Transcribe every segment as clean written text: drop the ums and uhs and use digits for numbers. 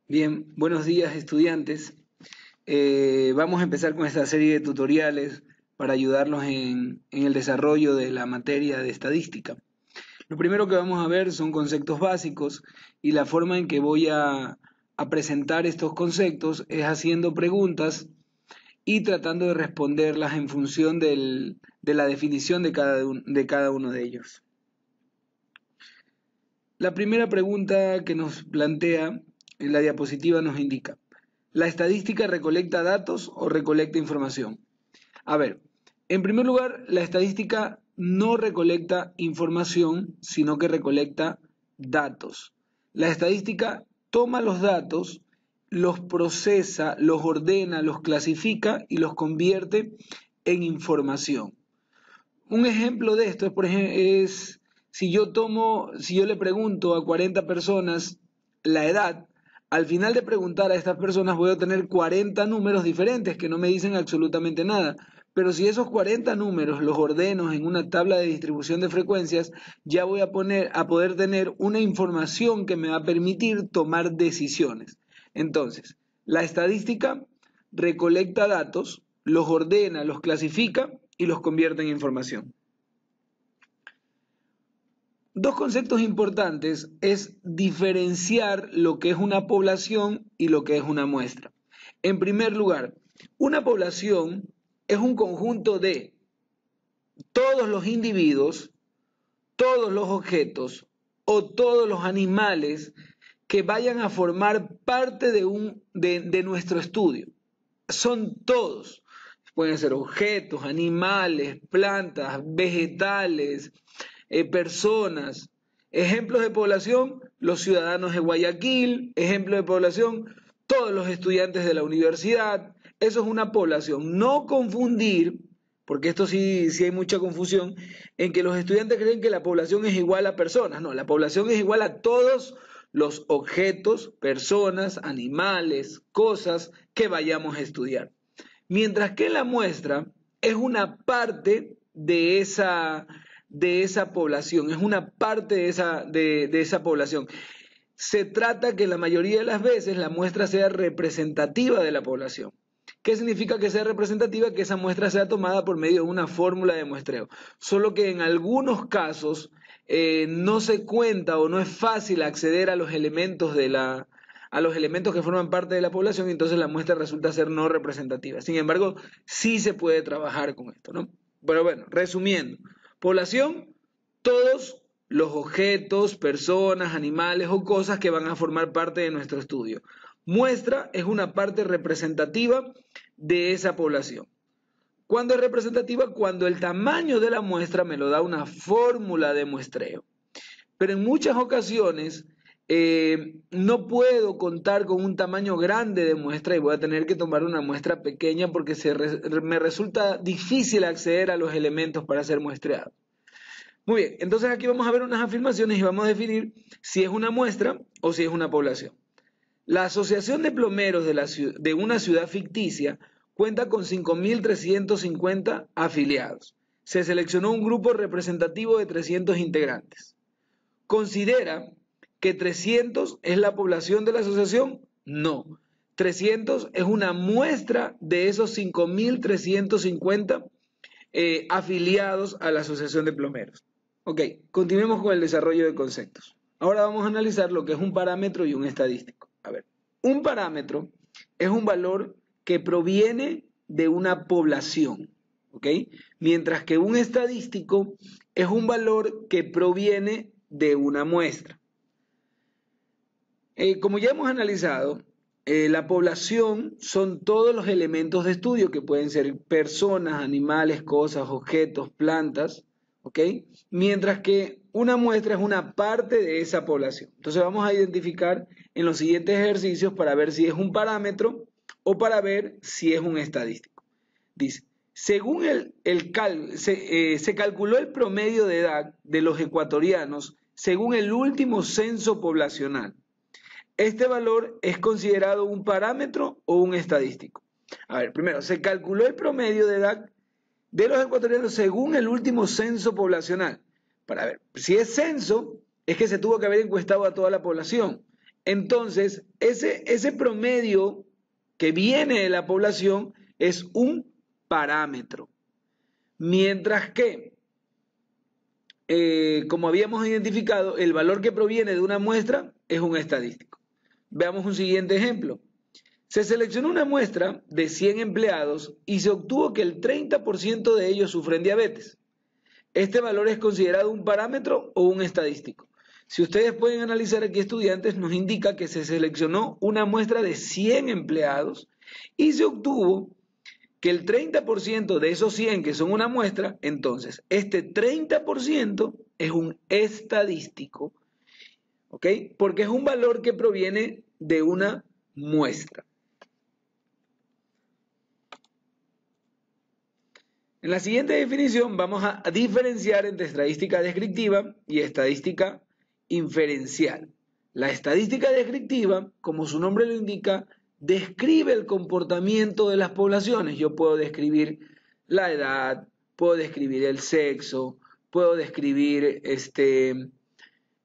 Bien, buenos días estudiantes. Vamos a empezar con esta serie de tutoriales para ayudarlos en el desarrollo de la materia de estadística. Lo primero que vamos a ver son conceptos básicos y la forma en que voy a presentar estos conceptos es haciendo preguntas y tratando de responderlas en función de la definición de cada uno de ellos. La primera pregunta que nos plantea en la diapositiva nos indica: ¿la estadística recolecta datos o recolecta información? A ver, en primer lugar, la estadística no recolecta información, sino que recolecta datos. La estadística toma los datos, los procesa, los ordena, los clasifica y los convierte en información. Un ejemplo de esto es, por ejemplo, si yo le pregunto a 40 personas la edad, al final de preguntar a estas personas voy a tener 40 números diferentes que no me dicen absolutamente nada. Pero si esos 40 números los ordeno en una tabla de distribución de frecuencias, ya voy a poder tener una información que me va a permitir tomar decisiones. Entonces, la estadística recolecta datos, los ordena, los clasifica y los convierte en información. Dos conceptos importantes es diferenciar lo que es una población y lo que es una muestra. En primer lugar, una población es un conjunto de todos los individuos, todos los objetos o todos los animales que vayan a formar parte de nuestro estudio. Son todos. Pueden ser objetos, animales, plantas, vegetales, personas. Ejemplos de población: los ciudadanos de Guayaquil. Ejemplos de población: todos los estudiantes de la universidad. Eso es una población. No confundir, porque esto sí hay mucha confusión, en que los estudiantes creen que la población es igual a personas. No, la población es igual a todos los objetos, personas, animales, cosas que vayamos a estudiar. Mientras que la muestra es una parte de esa población, es una parte de esa población. Se trata que la mayoría de las veces la muestra sea representativa de la población. ¿Qué significa que sea representativa? Que esa muestra sea tomada por medio de una fórmula de muestreo. Solo que en algunos casos no se cuenta o no es fácil acceder a los elementos que forman parte de la población, y entonces la muestra resulta ser no representativa. Sin embargo, sí se puede trabajar con esto, ¿no? Pero bueno, resumiendo: población, todos los objetos, personas, animales o cosas que van a formar parte de nuestro estudio. Muestra es una parte representativa de esa población. ¿Cuándo es representativa? Cuando el tamaño de la muestra me lo da una fórmula de muestreo. Pero en muchas ocasiones no puedo contar con un tamaño grande de muestra y voy a tener que tomar una muestra pequeña porque me resulta difícil acceder a los elementos para ser muestreado. Muy bien, entonces aquí vamos a ver unas afirmaciones y vamos a definir si es una muestra o si es una población. La Asociación de Plomeros de una ciudad ficticia cuenta con 5.350 afiliados. Se seleccionó un grupo representativo de 300 integrantes. ¿Considera que 300 es la población de la asociación? No. 300 es una muestra de esos 5.350 afiliados a la Asociación de Plomeros. Ok, continuemos con el desarrollo de conceptos. Ahora vamos a analizar lo que es un parámetro y un estadístico. A ver, un parámetro es un valor que proviene de una población, ¿ok? Mientras que un estadístico es un valor que proviene de una muestra. Como ya hemos analizado, la población son todos los elementos de estudio que pueden ser personas, animales, cosas, objetos, plantas, ¿ok? Mientras que una muestra es una parte de esa población. Entonces vamos a identificar en los siguientes ejercicios para ver si es un parámetro o para ver si es un estadístico. Dice: según se calculó el promedio de edad de los ecuatorianos según el último censo poblacional. ¿Este valor es considerado un parámetro o un estadístico? A ver, primero, se calculó el promedio de edad de los ecuatorianos según el último censo poblacional. Para ver, si es censo, es que se tuvo que haber encuestado a toda la población. Entonces, ese promedio que viene de la población es un parámetro. Mientras que, como habíamos identificado, el valor que proviene de una muestra es un estadístico. Veamos un siguiente ejemplo. Se seleccionó una muestra de 100 empleados y se obtuvo que el 30% de ellos sufren diabetes. ¿Este valor es considerado un parámetro o un estadístico? Si ustedes pueden analizar aquí, estudiantes, nos indica que se seleccionó una muestra de 100 empleados y se obtuvo que el 30% de esos 100 que son una muestra, entonces este 30% es un estadístico, ¿ok? Porque es un valor que proviene de una muestra. En la siguiente definición vamos a diferenciar entre estadística descriptiva y estadística inferencial. La estadística descriptiva, como su nombre lo indica, describe el comportamiento de las poblaciones. Yo puedo describir la edad, puedo describir el sexo, puedo describir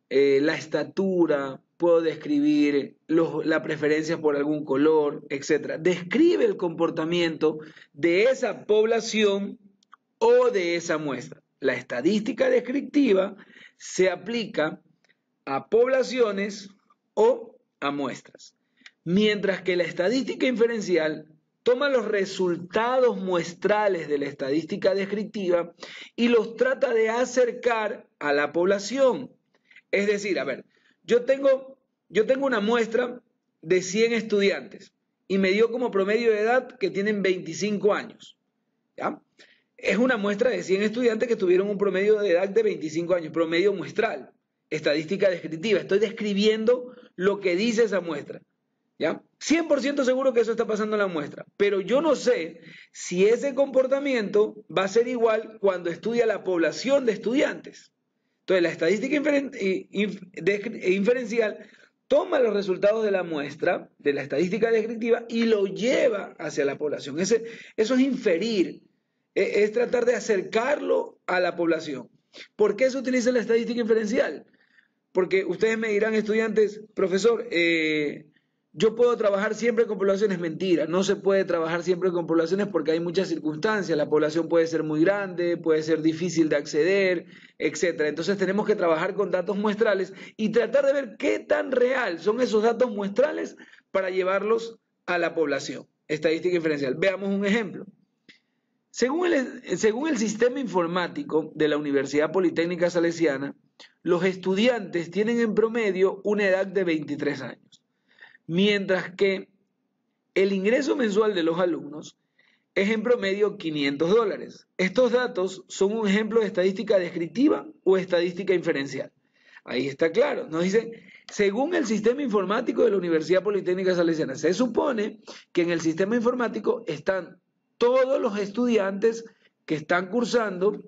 la estatura, puedo describir la preferencia por algún color, etc. Describe el comportamiento de esa población o de esa muestra. La estadística descriptiva se aplica a poblaciones o a muestras, mientras que la estadística inferencial toma los resultados muestrales de la estadística descriptiva y los trata de acercar a la población. Es decir, a ver, yo tengo una muestra de 100 estudiantes y me dio como promedio de edad que tienen 25 años, ¿ya? Es una muestra de 100 estudiantes que tuvieron un promedio de edad de 25 años, promedio muestral, estadística descriptiva. Estoy describiendo lo que dice esa muestra, ¿ya? 100% seguro que eso está pasando en la muestra, pero yo no sé si ese comportamiento va a ser igual cuando estudia la población de estudiantes. Entonces, la estadística inferencial toma los resultados de la muestra, de la estadística descriptiva, y lo lleva hacia la población. Eso es inferir, es tratar de acercarlo a la población. ¿Por qué se utiliza la estadística inferencial? Porque ustedes me dirán, estudiantes, profesor, yo puedo trabajar siempre con poblaciones. Mentira, no se puede trabajar siempre con poblaciones porque hay muchas circunstancias. La población puede ser muy grande, puede ser difícil de acceder, etcétera. Entonces tenemos que trabajar con datos muestrales y tratar de ver qué tan real son esos datos muestrales para llevarlos a la población. Estadística inferencial. Veamos un ejemplo. Según el sistema informático de la Universidad Politécnica Salesiana, los estudiantes tienen en promedio una edad de 23 años, mientras que el ingreso mensual de los alumnos es en promedio $500. Estos datos son un ejemplo de estadística descriptiva o estadística inferencial. Ahí está claro, nos dice, según el sistema informático de la Universidad Politécnica Salesiana, se supone que en el sistema informático están todos los estudiantes que están cursando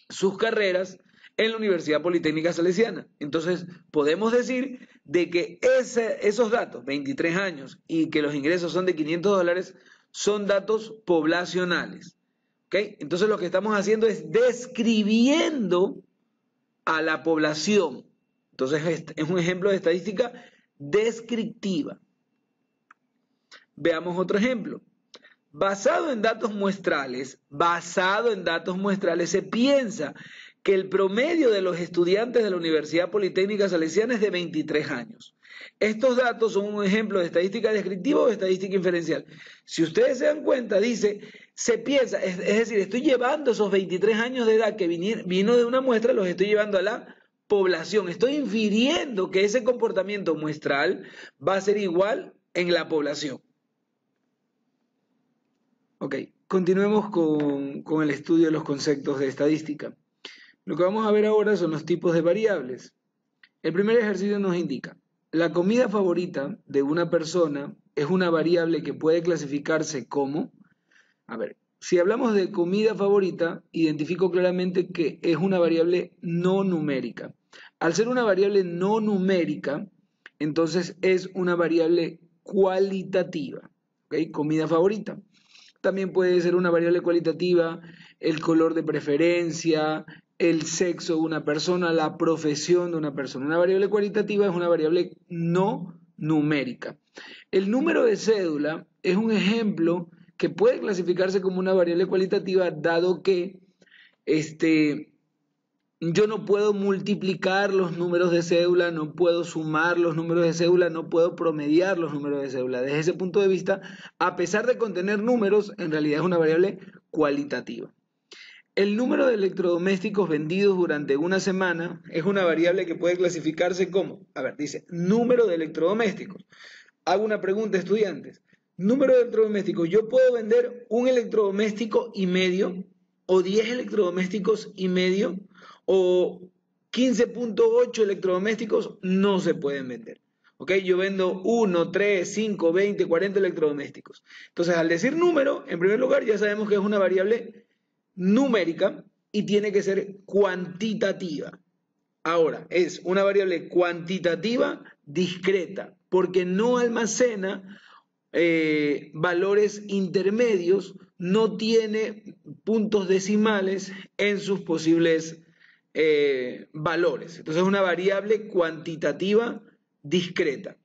sus carreras en la Universidad Politécnica Salesiana. Entonces, podemos decir de que esos datos, 23 años, y que los ingresos son de $500, son datos poblacionales. ¿Okay? Entonces, lo que estamos haciendo es describiendo a la población. Entonces, es un ejemplo de estadística descriptiva. Veamos otro ejemplo. Basado en datos muestrales, se piensa que el promedio de los estudiantes de la Universidad Politécnica Salesiana es de 23 años. Estos datos son un ejemplo de estadística descriptiva o de estadística inferencial. Si ustedes se dan cuenta, dice, se piensa, es decir, estoy llevando esos 23 años de edad que vino de una muestra, los estoy llevando a la población. Estoy infiriendo que ese comportamiento muestral va a ser igual en la población. Ok, continuemos con el estudio de los conceptos de estadística. Lo que vamos a ver ahora son los tipos de variables. El primer ejercicio nos indica, la comida favorita de una persona es una variable que puede clasificarse como, a ver, si hablamos de comida favorita, identifico claramente que es una variable no numérica. Al ser una variable no numérica, entonces es una variable cualitativa, ¿ok? Comida favorita. También puede ser una variable cualitativa, el color de preferencia, el sexo de una persona, la profesión de una persona. Una variable cualitativa es una variable no numérica. El número de cédula es un ejemplo que puede clasificarse como una variable cualitativa, dado que yo no puedo multiplicar los números de cédula, no puedo sumar los números de cédula, no puedo promediar los números de cédula. Desde ese punto de vista, a pesar de contener números, en realidad es una variable cualitativa. El número de electrodomésticos vendidos durante una semana es una variable que puede clasificarse como, dice, número de electrodomésticos. Hago una pregunta, estudiantes. Número de electrodomésticos. Yo puedo vender un electrodoméstico y medio, o 10 electrodomésticos y medio, o 15.8 electrodomésticos. No se pueden vender. ¿Ok? Yo vendo 1, 3, 5, 20, 40 electrodomésticos. Entonces, al decir número, en primer lugar, ya sabemos que es una variable numérica y tiene que ser cuantitativa. Ahora, es una variable cuantitativa discreta, porque no almacena valores intermedios, no tiene puntos decimales en sus posibles valores. Entonces es una variable cuantitativa discreta.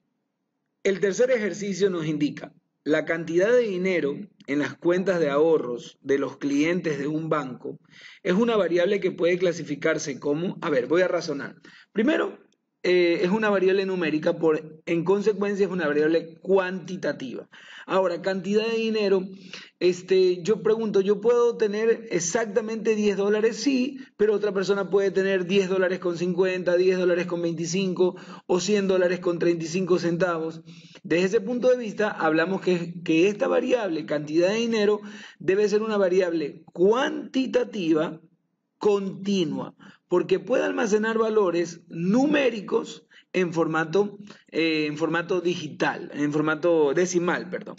El tercer ejercicio nos indica la cantidad de dinero en las cuentas de ahorros de los clientes de un banco. Es una variable que puede clasificarse como, voy a razonar. Primero, es una variable numérica, en consecuencia es una variable cuantitativa. Ahora, cantidad de dinero, yo pregunto, ¿yo puedo tener exactamente $10? Sí, pero otra persona puede tener $10 con 50, $10 con 25 o $100 con 35 centavos. Desde ese punto de vista, hablamos que esta variable, cantidad de dinero, debe ser una variable cuantitativa continua, porque puede almacenar valores numéricos en formato digital, en formato decimal, perdón.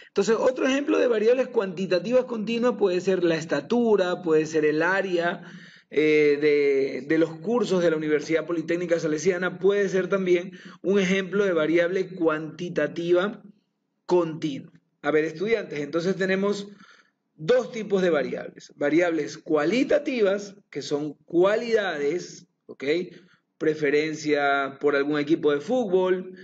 Entonces, otro ejemplo de variables cuantitativas continuas puede ser la estatura, puede ser el área de los cursos de la Universidad Politécnica Salesiana, puede ser también un ejemplo de variable cuantitativa continua. Estudiantes, entonces tenemos dos tipos de variables. Variables cualitativas, que son cualidades, ¿ok? Preferencia por algún equipo de fútbol,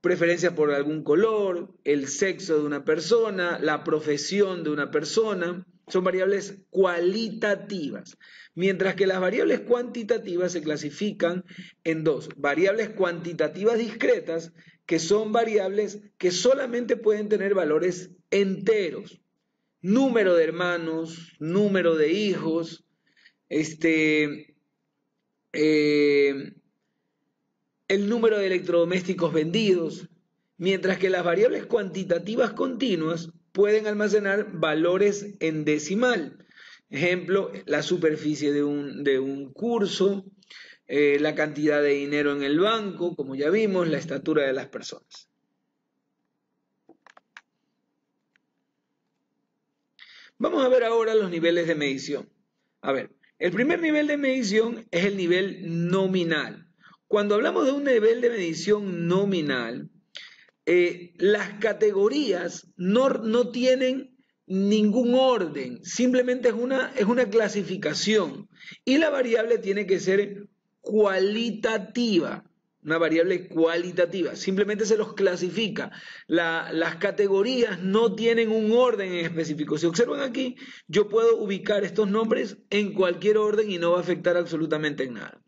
preferencia por algún color, el sexo de una persona, la profesión de una persona, son variables cualitativas. Mientras que las variables cuantitativas se clasifican en dos. Variables cuantitativas discretas, que son variables que solamente pueden tener valores enteros. Número de hermanos, número de hijos, el número de electrodomésticos vendidos, mientras que las variables cuantitativas continuas pueden almacenar valores en decimal. Ejemplo, la superficie de un curso, la cantidad de dinero en el banco, como ya vimos, la estatura de las personas. Vamos a ver ahora los niveles de medición. El primer nivel de medición es el nivel nominal. Cuando hablamos de un nivel de medición nominal, las categorías no tienen ningún orden, simplemente es una clasificación y la variable tiene que ser cualitativa, una variable cualitativa, simplemente se los clasifica. Las categorías no tienen un orden en específico. Si observan aquí, yo puedo ubicar estos nombres en cualquier orden y no va a afectar absolutamente en nada.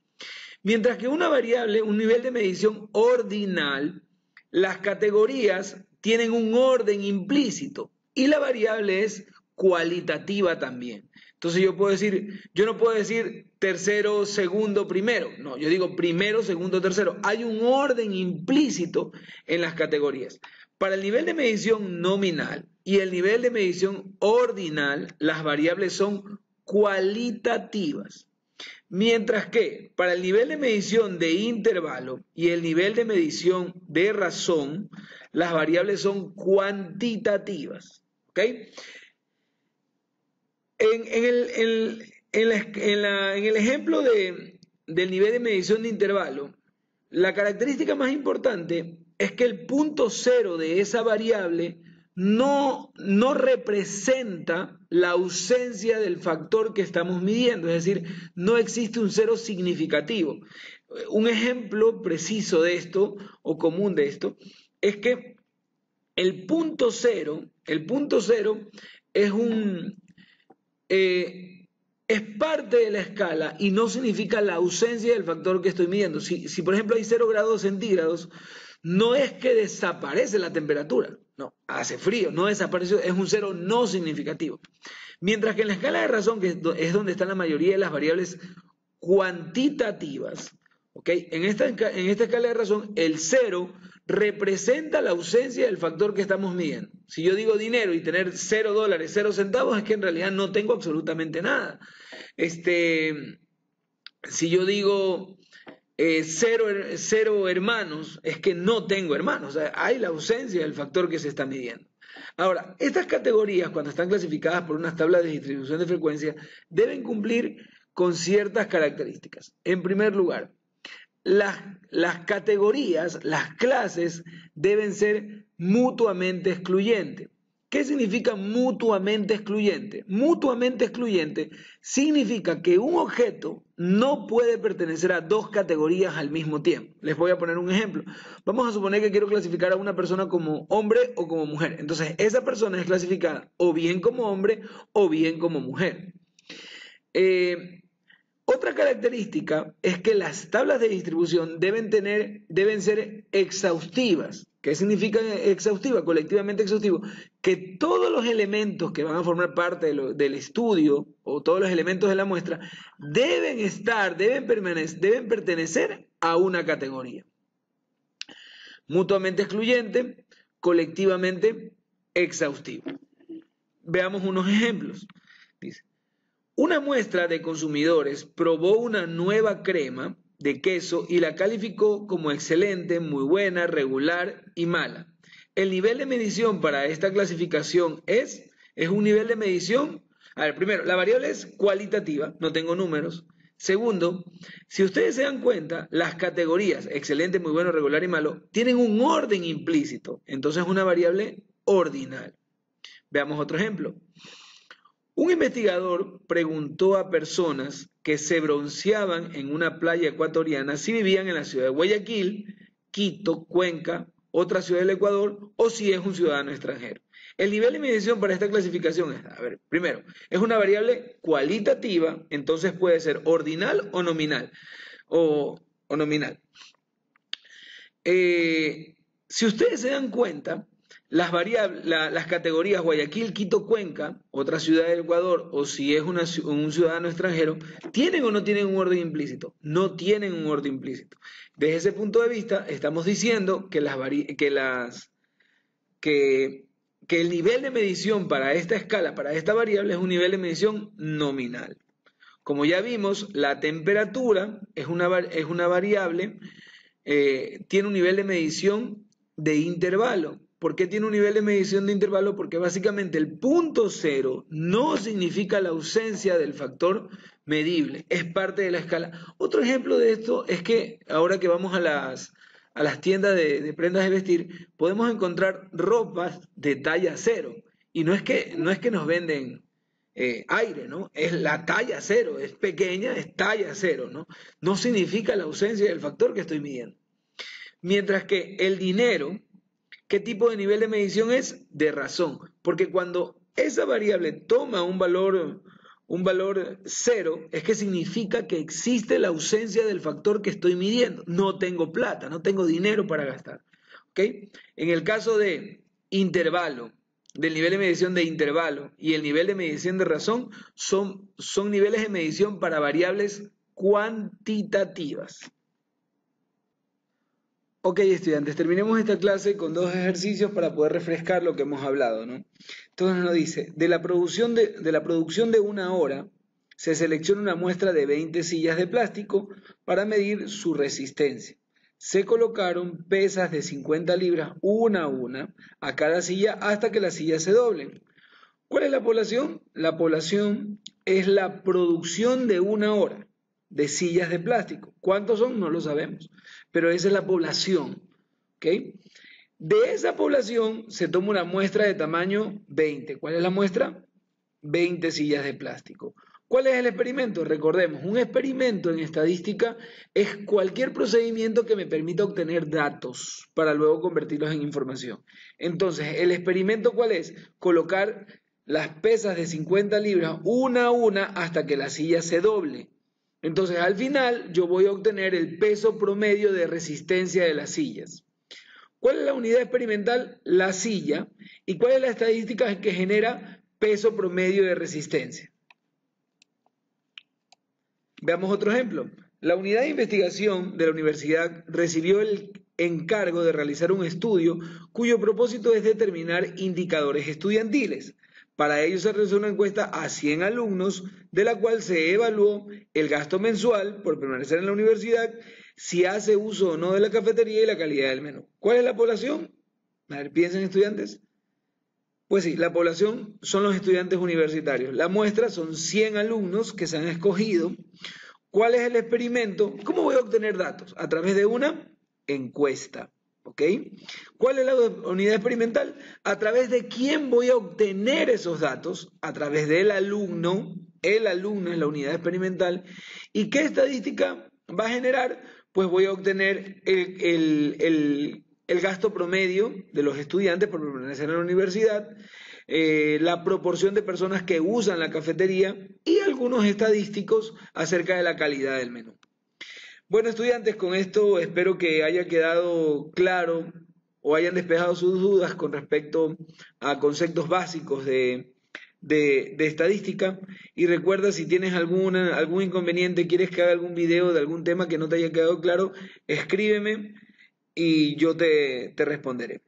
Mientras que una variable, un nivel de medición ordinal, las categorías tienen un orden implícito y la variable es cualitativa también. Entonces yo no puedo decir tercero, segundo, primero. No, yo digo primero, segundo, tercero. Hay un orden implícito en las categorías. Para el nivel de medición nominal y el nivel de medición ordinal, las variables son cualitativas. Mientras que para el nivel de medición de intervalo y el nivel de medición de razón, las variables son cuantitativas. ¿Ok? En el ejemplo del nivel de medición de intervalo, la característica más importante es que el punto cero de esa variable no representa la ausencia del factor que estamos midiendo, es decir, no existe un cero significativo. Un ejemplo preciso de esto, o común de esto, es que el punto cero es es parte de la escala y no significa la ausencia del factor que estoy midiendo. Si por ejemplo hay 0 grados centígrados, no es que desaparece la temperatura, no, hace frío, no desapareció, es un cero no significativo. Mientras que en la escala de razón, que es donde están la mayoría de las variables cuantitativas, ¿okay? En esta escala de razón, el cero representa la ausencia del factor que estamos midiendo. Si yo digo dinero y tener $0, 0 centavos, es que en realidad no tengo absolutamente nada. Si yo digo cero hermanos, es que no tengo hermanos. O sea, hay la ausencia del factor que se está midiendo. Ahora, estas categorías, cuando están clasificadas por unas tablas de distribución de frecuencia, deben cumplir con ciertas características. En primer lugar, las categorías, las clases, deben ser mutuamente excluyentes. ¿Qué significa mutuamente excluyente? Mutuamente excluyente significa que un objeto no puede pertenecer a dos categorías al mismo tiempo. Les voy a poner un ejemplo. Vamos a suponer que quiero clasificar a una persona como hombre o como mujer. Entonces, esa persona es clasificada o bien como hombre o bien como mujer. Otra característica es que las tablas de distribución deben ser exhaustivas. ¿Qué significa exhaustiva? Colectivamente exhaustivo. Que todos los elementos que van a formar parte del estudio o todos los elementos de la muestra deben pertenecer a una categoría. Mutuamente excluyente, colectivamente exhaustivo. Veamos unos ejemplos. Dice, una muestra de consumidores probó una nueva crema de queso y la calificó como excelente, muy buena, regular y mala. El nivel de medición para esta clasificación es un nivel de medición. A ver, primero, la variable es cualitativa, no tengo números. Segundo, si ustedes se dan cuenta, las categorías excelente, muy bueno, regular y malo tienen un orden implícito, entonces es una variable ordinal. Veamos otro ejemplo. Un investigador preguntó a personas que se bronceaban en una playa ecuatoriana si vivían en la ciudad de Guayaquil, Quito, Cuenca, otra ciudad del Ecuador, o si es un ciudadano extranjero. El nivel de medición para esta clasificación es, a ver, primero, es una variable cualitativa, entonces puede ser ordinal o nominal. Si ustedes se dan cuenta, las categorías Guayaquil, Quito, Cuenca, otra ciudad del Ecuador, o si es un ciudadano extranjero, ¿tienen o no tienen un orden implícito? No tienen un orden implícito. Desde ese punto de vista, estamos diciendo que el nivel de medición para esta escala, para esta variable, es un nivel de medición nominal. Como ya vimos, la temperatura es una variable, tiene un nivel de medición de intervalo. ¿Por qué tiene un nivel de medición de intervalo? Porque básicamente el punto cero no significa la ausencia del factor medible, es parte de la escala. Otro ejemplo de esto es que ahora que vamos a las tiendas de prendas de vestir, podemos encontrar ropas de talla cero. Y no es que nos venden aire, ¿no? Es la talla cero, es pequeña, es talla cero, ¿no? No significa la ausencia del factor que estoy midiendo. Mientras que el dinero, ¿qué tipo de nivel de medición es? De razón. Porque cuando esa variable toma un valor cero, es que significa que existe la ausencia del factor que estoy midiendo. No tengo plata, no tengo dinero para gastar. ¿Ok? En el caso de intervalo, del nivel de medición de intervalo y el nivel de medición de razón, son niveles de medición para variables cuantitativas. Ok, estudiantes, terminemos esta clase con dos ejercicios para poder refrescar lo que hemos hablado, ¿no? Entonces nos dice, de la producción de una hora, se selecciona una muestra de 20 sillas de plástico para medir su resistencia. Se colocaron pesas de 50 libras una a una a cada silla hasta que las sillas se doblen. ¿Cuál es la población? La población es la producción de una hora de sillas de plástico. ¿Cuántos son? No lo sabemos, pero esa es la población, ¿ok? De esa población se toma una muestra de tamaño 20. ¿Cuál es la muestra? 20 sillas de plástico. ¿Cuál es el experimento? Recordemos, un experimento en estadística es cualquier procedimiento que me permita obtener datos para luego convertirlos en información. Entonces, ¿el experimento cuál es? Colocar las pesas de 50 libras una a una hasta que la silla se doble. Entonces, al final, yo voy a obtener el peso promedio de resistencia de las sillas. ¿Cuál es la unidad experimental? La silla. ¿Y cuál es la estadística que genera peso promedio de resistencia? Veamos otro ejemplo. La unidad de investigación de la universidad recibió el encargo de realizar un estudio cuyo propósito es determinar indicadores estudiantiles. Para ello se realizó una encuesta a 100 alumnos, de la cual se evaluó el gasto mensual por permanecer en la universidad, si hace uso o no de la cafetería y la calidad del menú. ¿Cuál es la población? A ver, piensen, estudiantes. Pues sí, la población son los estudiantes universitarios. La muestra son 100 alumnos que se han escogido. ¿Cuál es el experimento? ¿Cómo voy a obtener datos? A través de una encuesta. ¿Ok? ¿Cuál es la unidad experimental? A través de quién voy a obtener esos datos. A través del alumno. El alumno es la unidad experimental. ¿Y qué estadística va a generar? Pues voy a obtener el gasto promedio de los estudiantes por permanecer en la universidad, la proporción de personas que usan la cafetería y algunos estadísticos acerca de la calidad del menú. Bueno, estudiantes, con esto espero que haya quedado claro o hayan despejado sus dudas con respecto a conceptos básicos de estadística. Y recuerda, si tienes algún inconveniente, quieres que haga algún video de algún tema que no te haya quedado claro, escríbeme y yo te responderé.